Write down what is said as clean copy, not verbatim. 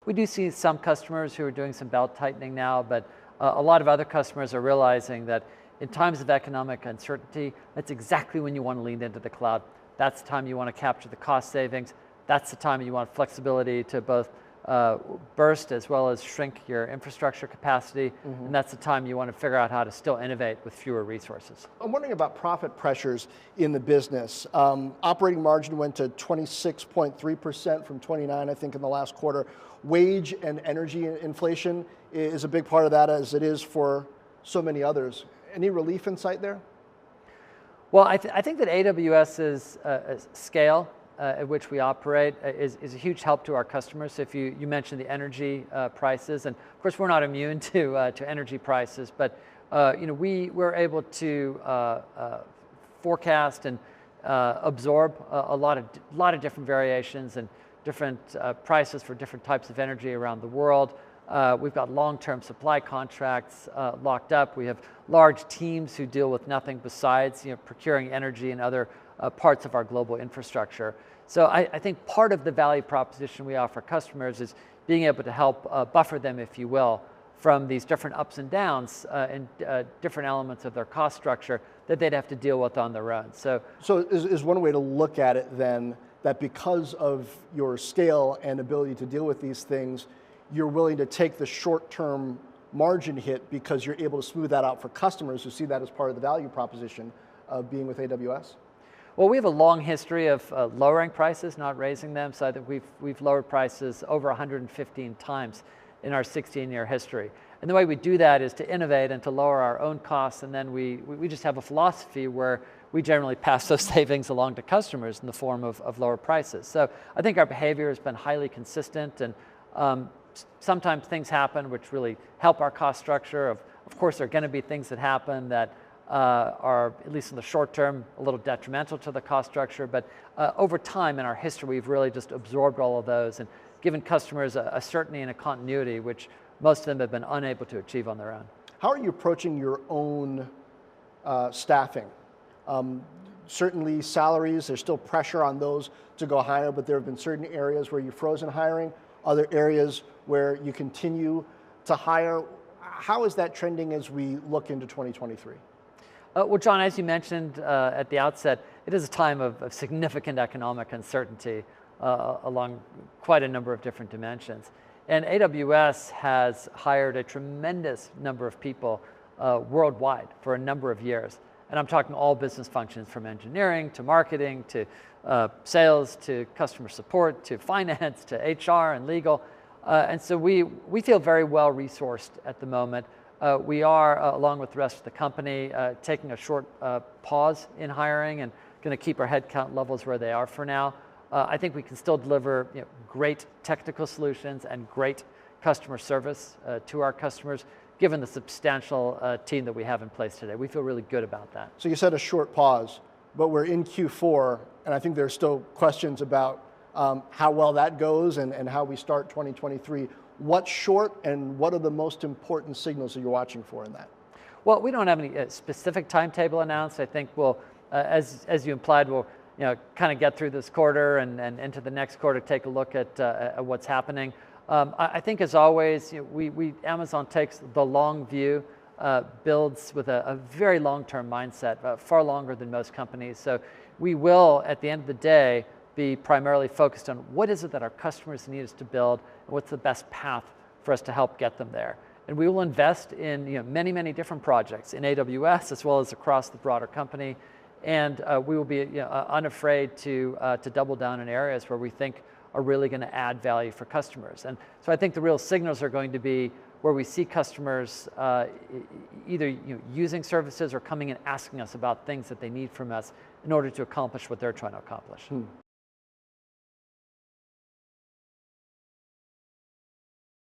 We do see some customers who are doing some belt tightening now, but a lot of other customers are realizing that in times of economic uncertainty, that's exactly when you want to lean into the cloud. That's the time you want to capture the cost savings. That's the time you want flexibility to both burst as well as shrink your infrastructure capacity. And that's the time you want to figure out how to still innovate with fewer resources. I'm wondering about profit pressures in the business. Operating margin went to 26.3% from 29%, I think, in the last quarter. Wage and energy inflation is a big part of that, as it is for so many others. Any relief in sight there? Well, I think that AWS's scale at which we operate is a huge help to our customers. If you mentioned the energy prices, and of course we're not immune to energy prices, but we're able to forecast and absorb a lot of different variations and different prices for different types of energy around the world. We've got long-term supply contracts locked up. We have large teams who deal with nothing besides procuring energy and other parts of our global infrastructure. So I think part of the value proposition we offer customers is being able to help buffer them, if you will, from these different ups and downs and different elements of their cost structure that they'd have to deal with on their own. So is one way to look at it then that because of your scale and ability to deal with these things, you're willing to take the short-term margin hit because you're able to smooth that out for customers who see that as part of the value proposition of being with AWS? Well, we have a long history of lowering prices, not raising them, so that we've lowered prices over 115 times in our 16-year history. And the way we do that is to innovate and to lower our own costs, and then we just have a philosophy where we generally pass those savings along to customers in the form of lower prices. So I think our behavior has been highly consistent, and sometimes things happen which really help our cost structure. Of course, there are going to be things that happen that are, at least in the short term, a little detrimental to the cost structure. But over time in our history, we've really just absorbed all of those and given customers a certainty and a continuity which most of them have been unable to achieve on their own. How are you approaching your own staffing? Certainly salaries, there's still pressure on those to go higher, but there have been certain areas where you've frozen hiring, other areas where you continue to hire. How is that trending as we look into 2023? Well, John, as you mentioned at the outset, it is a time of significant economic uncertainty along quite a number of different dimensions. And AWS has hired a tremendous number of people worldwide for a number of years. And I'm talking all business functions, from engineering to marketing to sales to customer support to finance to HR and legal. And so we feel very well resourced at the moment. We are, along with the rest of the company, taking a short pause in hiring and going to keep our headcount levels where they are for now. I think we can still deliver great technical solutions and great customer service to our customers, given the substantial team that we have in place today. We feel really good about that. So you said a short pause, but we're in Q4, and I think there's still questions about how well that goes and how we start 2023. What's short, and what are the most important signals that you're watching for in that? Well, we don't have any specific timetable announced. I think we'll, as you implied, we'll kind of get through this quarter and into the next quarter, take a look at what's happening. I think, as always, Amazon takes the long view, builds with a very long-term mindset, far longer than most companies. So we will, at the end of the day, be primarily focused on what is it that our customers need us to build, and what's the best path for us to help get them there. And we will invest in many, many different projects in AWS as well as across the broader company. And we will be unafraid to double down in areas where we think are really going to add value for customers. And so I think the real signals are going to be where we see customers either using services or coming and asking us about things that they need from us in order to accomplish what they're trying to accomplish.